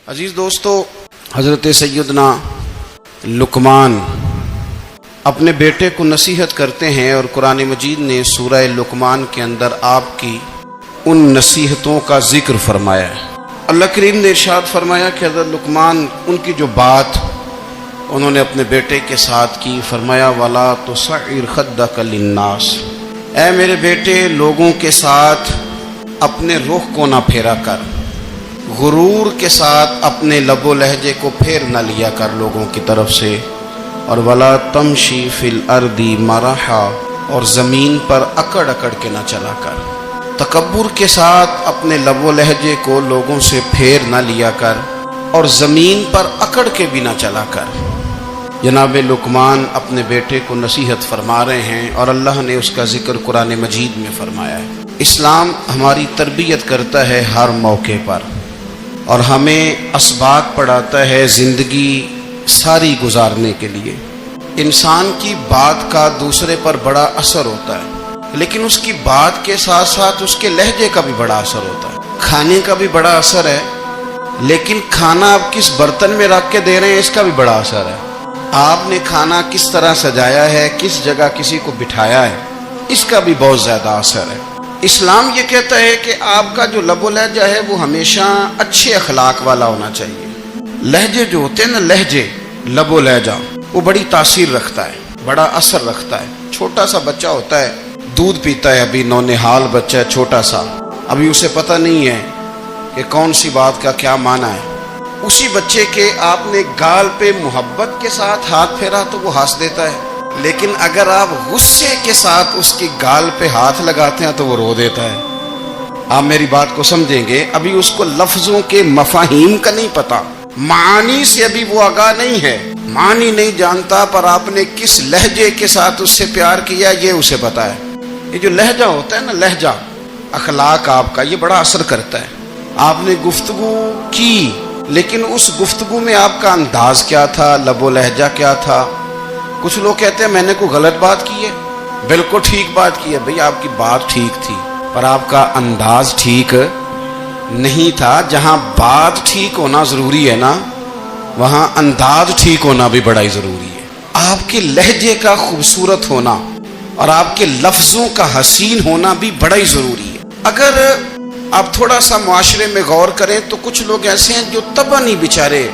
عزیز دوستو، حضرت سیدنا لقمان اپنے بیٹے کو نصیحت کرتے ہیں اور قرآن مجید نے سورہ لقمان کے اندر آپ کی ان نصیحتوں کا ذکر فرمایا ہے۔ اللہ کریم نے ارشاد فرمایا کہ حضرت لقمان ان کی جو بات انہوں نے اپنے بیٹے کے ساتھ کی، فرمایا وَلَا تُصَعِّرْ خَدَّكَ لِلنَّاسِ، اے میرے بیٹے لوگوں کے ساتھ اپنے رخ کو نہ پھیرا کر، غرور کے ساتھ اپنے لب و لہجے کو پھیر نہ لیا کر لوگوں کی طرف سے، اور وَلَا تَمْشِي فِي الْأَرْضِ مَرَحًا، اور زمین پر اکڑ اکڑ کے نہ چلا کر، تکبر کے ساتھ اپنے لب و لہجے کو لوگوں سے پھیر نہ لیا کر اور زمین پر اکڑ کے بھی نہ چلا کر۔ جناب لقمان اپنے بیٹے کو نصیحت فرما رہے ہیں اور اللہ نے اس کا ذکر قرآن مجید میں فرمایا ہے۔ اسلام ہماری تربیت کرتا ہے ہر موقع پر اور ہمیں اسباق پڑھاتا ہے زندگی ساری گزارنے کے لیے۔ انسان کی بات کا دوسرے پر بڑا اثر ہوتا ہے، لیکن اس کی بات کے ساتھ ساتھ اس کے لہجے کا بھی بڑا اثر ہوتا ہے۔ کھانے کا بھی بڑا اثر ہے، لیکن کھانا آپ کس برتن میں رکھ کے دے رہے ہیں اس کا بھی بڑا اثر ہے۔ آپ نے کھانا کس طرح سجایا ہے، کس جگہ کسی کو بٹھایا ہے، اس کا بھی بہت زیادہ اثر ہے۔ اسلام یہ کہتا ہے کہ آپ کا جو لب و لہجہ ہے وہ ہمیشہ اچھے اخلاق والا ہونا چاہیے۔ لہجے جو ہوتے ہیں نا، لہجے، لب و لہجہ، وہ بڑی تاثیر رکھتا ہے، بڑا اثر رکھتا ہے۔ چھوٹا سا بچہ ہوتا ہے، دودھ پیتا ہے، ابھی نونہال بچہ ہے چھوٹا سا، ابھی اسے پتہ نہیں ہے کہ کون سی بات کا کیا معنی ہے۔ اسی بچے کے آپ نے گال پہ محبت کے ساتھ ہاتھ پھیرا تو وہ ہنس دیتا ہے، لیکن اگر آپ غصے کے ساتھ اس کی گال پہ ہاتھ لگاتے ہیں تو وہ رو دیتا ہے۔ آپ میری بات کو سمجھیں گے، ابھی اس کو لفظوں کے مفاہیم کا نہیں پتا، معانی سے ابھی وہ آگاہ نہیں ہے، معنی نہیں جانتا، پر آپ نے کس لہجے کے ساتھ اس سے پیار کیا یہ اسے پتا ہے۔ یہ جو لہجہ ہوتا ہے نا، لہجہ، اخلاق آپ کا، یہ بڑا اثر کرتا ہے۔ آپ نے گفتگو کی، لیکن اس گفتگو میں آپ کا انداز کیا تھا، لب و لہجہ کیا تھا۔ کچھ لوگ کہتے ہیں میں نے کوئی غلط بات کی ہے، بالکل ٹھیک بات کی ہے۔ بھئی آپ کی بات ٹھیک تھی، پر آپ کا انداز ٹھیک نہیں تھا۔ جہاں بات ٹھیک ہونا ضروری ہے نا، وہاں انداز ٹھیک ہونا بھی بڑا ہی ضروری ہے۔ آپ کے لہجے کا خوبصورت ہونا اور آپ کے لفظوں کا حسین ہونا بھی بڑا ہی ضروری ہے۔ اگر آپ تھوڑا سا معاشرے میں غور کریں تو کچھ لوگ ایسے ہیں جو طبعاً ہی بیچارے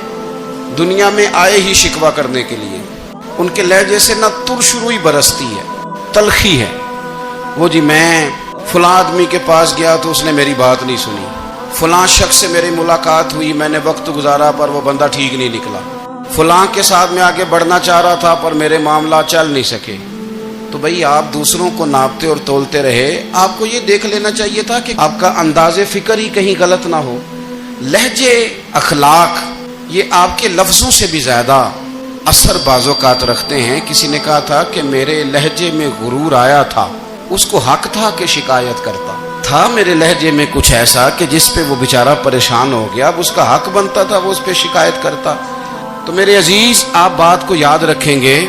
دنیا میں آئے ہی شکوہ کرنے کے لیے، ان کے لہجے سے نہ ترشروئی برستی ہے، تلخی ہے۔ وہ جی میں فلاں آدمی کے پاس گیا تو اس نے میری بات نہیں سنی، فلاں شخص سے میری ملاقات ہوئی، میں نے وقت گزارا پر وہ بندہ ٹھیک نہیں نکلا، فلاں کے ساتھ میں آگے بڑھنا چاہ رہا تھا پر میرے معاملات چل نہیں سکے۔ تو بھئی آپ دوسروں کو ناپتے اور تولتے رہے، آپ کو یہ دیکھ لینا چاہیے تھا کہ آپ کا انداز فکر ہی کہیں غلط نہ ہو۔ لہجے، اخلاق، یہ آپ کے لفظوں سے بھی زیادہ اثر بعض اوقات رکھتے ہیں۔ کسی نے کہا تھا کہ میرے لہجے میں غرور آیا تھا، اس کو حق تھا کہ شکایت کرتا تھا، میرے لہجے میں کچھ ایسا کہ جس پہ وہ بیچارہ پریشان ہو گیا، اب اس کا حق بنتا تھا وہ اس پہ شکایت کرتا۔ تو میرے عزیز، آپ بات کو یاد رکھیں گے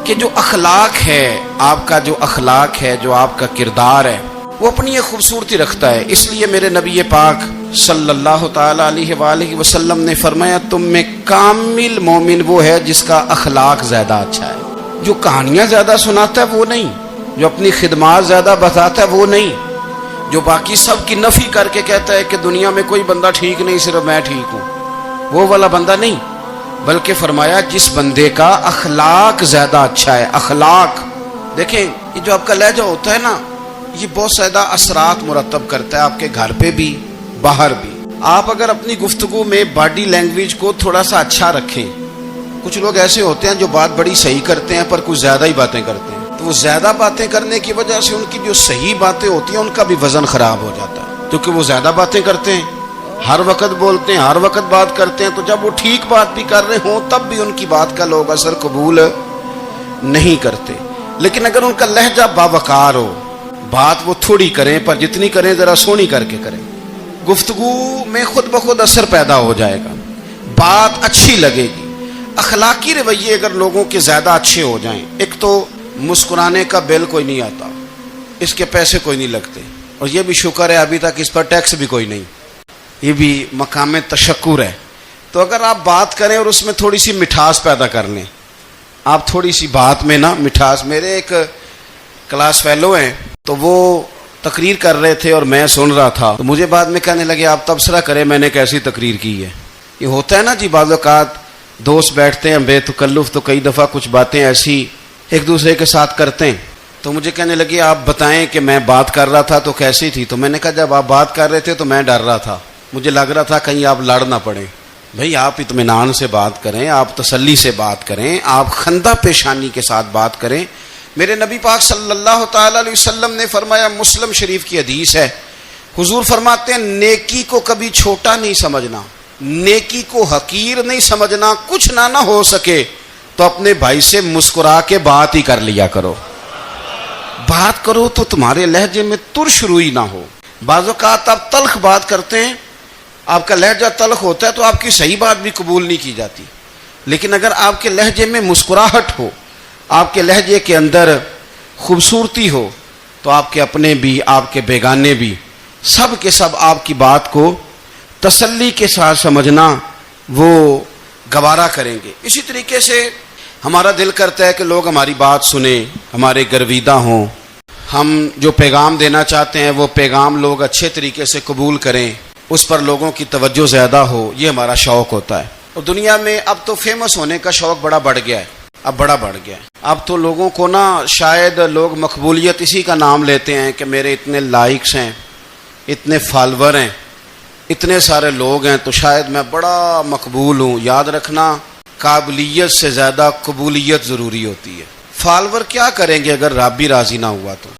کہ جو اخلاق ہے، آپ کا جو اخلاق ہے، جو آپ کا کردار ہے، وہ اپنی ایک خوبصورتی رکھتا ہے۔ اس لیے میرے نبی پاک صلی اللہ تعالی علیہ وآلہ وسلم نے فرمایا تم میں کامل مومن وہ ہے جس کا اخلاق زیادہ اچھا ہے۔ جو کہانیاں زیادہ سناتا ہے وہ نہیں، جو اپنی خدمات زیادہ بتاتا ہے وہ نہیں، جو باقی سب کی نفی کر کے کہتا ہے کہ دنیا میں کوئی بندہ ٹھیک نہیں، صرف میں ٹھیک ہوں، وہ والا بندہ نہیں، بلکہ فرمایا جس بندے کا اخلاق زیادہ اچھا ہے۔ اخلاق دیکھیں، یہ جو آپ کا لہجہ ہوتا ہے نا، یہ بہت زیادہ اثرات مرتب کرتا ہے آپ کے گھر پہ بھی، باہر بھی۔ آپ اگر اپنی گفتگو میں باڈی لینگویج کو تھوڑا سا اچھا رکھیں، کچھ لوگ ایسے ہوتے ہیں جو بات بڑی صحیح کرتے ہیں پر کچھ زیادہ ہی باتیں کرتے ہیں، تو وہ زیادہ باتیں کرنے کی وجہ سے ان کی جو صحیح باتیں ہوتی ہیں ان کا بھی وزن خراب ہو جاتا ہے، کیونکہ وہ زیادہ باتیں کرتے ہیں، ہر وقت بولتے ہیں، ہر وقت بات کرتے ہیں، تو جب وہ ٹھیک بات بھی کر رہے ہوں تب بھی ان کی بات کا لوگ اثر قبول نہیں کرتے۔ لیکن اگر ان کا لہجہ باوقار ہو، بات وہ تھوڑی کریں پر جتنی کریں ذرا سونی کر کے کریں، گفتگو میں خود بخود اثر پیدا ہو جائے گا، بات اچھی لگے گی۔ اخلاقی رویے اگر لوگوں کے زیادہ اچھے ہو جائیں، ایک تو مسکرانے کا بل کوئی نہیں آتا، اس کے پیسے کوئی نہیں لگتے، اور یہ بھی شکر ہے ابھی تک اس پر ٹیکس بھی کوئی نہیں، یہ بھی مقام تشکر ہے۔ تو اگر آپ بات کریں اور اس میں تھوڑی سی مٹھاس پیدا کر لیں، آپ تھوڑی سی بات میں نا مٹھاس. میرے ایک کلاس فیلو ہیں تو وہ تقریر کر رہے تھے اور میں سن رہا تھا، تو مجھے بعد میں کہنے لگے آپ تبصرہ کریں میں نے کیسی تقریر کی ہے. یہ ہوتا ہے نا جی، بعض اوقات دوست بیٹھتے ہیں بے تکلف تو کئی دفعہ کچھ باتیں ایسی ایک دوسرے کے ساتھ کرتے ہیں. تو مجھے کہنے لگے آپ بتائیں کہ میں بات کر رہا تھا تو کیسی تھی. تو میں نے کہا جب آپ بات کر رہے تھے تو میں ڈر رہا تھا، مجھے لگ رہا تھا کہیں آپ لڑ نہ پڑیں. بھئی آپ اطمینان سے بات کریں، آپ تسلی سے بات کریں، آپ خندہ پیشانی کے ساتھ بات کریں. میرے نبی پاک صلی اللہ تعالی علیہ وسلم نے فرمایا، مسلم شریف کی حدیث ہے، حضور فرماتے ہیں نیکی کو کبھی چھوٹا نہیں سمجھنا، نیکی کو حقیر نہیں سمجھنا. کچھ نہ ہو سکے تو اپنے بھائی سے مسکرا کے بات ہی کر لیا کرو. بات کرو تو تمہارے لہجے میں ترش روئی نہ ہو. بعض اوقات آپ تلخ بات کرتے ہیں، آپ کا لہجہ تلخ ہوتا ہے تو آپ کی صحیح بات بھی قبول نہیں کی جاتی. لیکن اگر آپ کے لہجے میں مسکراہٹ ہو، آپ کے لہجے کے اندر خوبصورتی ہو، تو آپ کے اپنے بھی آپ کے بیگانے بھی سب کے سب آپ کی بات کو تسلی کے ساتھ سمجھنا وہ گوارا کریں گے. اسی طریقے سے ہمارا دل کرتا ہے کہ لوگ ہماری بات سنیں، ہمارے گرویدہ ہوں، ہم جو پیغام دینا چاہتے ہیں وہ پیغام لوگ اچھے طریقے سے قبول کریں، اس پر لوگوں کی توجہ زیادہ ہو. یہ ہمارا شوق ہوتا ہے. اور دنیا میں اب تو فیمس ہونے کا شوق بڑا بڑھ گیا ہے، بڑا بڑھ گیا ہے. اب تو لوگوں کو نا شاید لوگ مقبولیت اسی کا نام لیتے ہیں کہ میرے اتنے لائکس ہیں، اتنے فالور ہیں، اتنے سارے لوگ ہیں تو شاید میں بڑا مقبول ہوں. یاد رکھنا قابلیت سے زیادہ قبولیت ضروری ہوتی ہے. فالور کیا کریں گے اگر رب بھی راضی نہ ہوا تو؟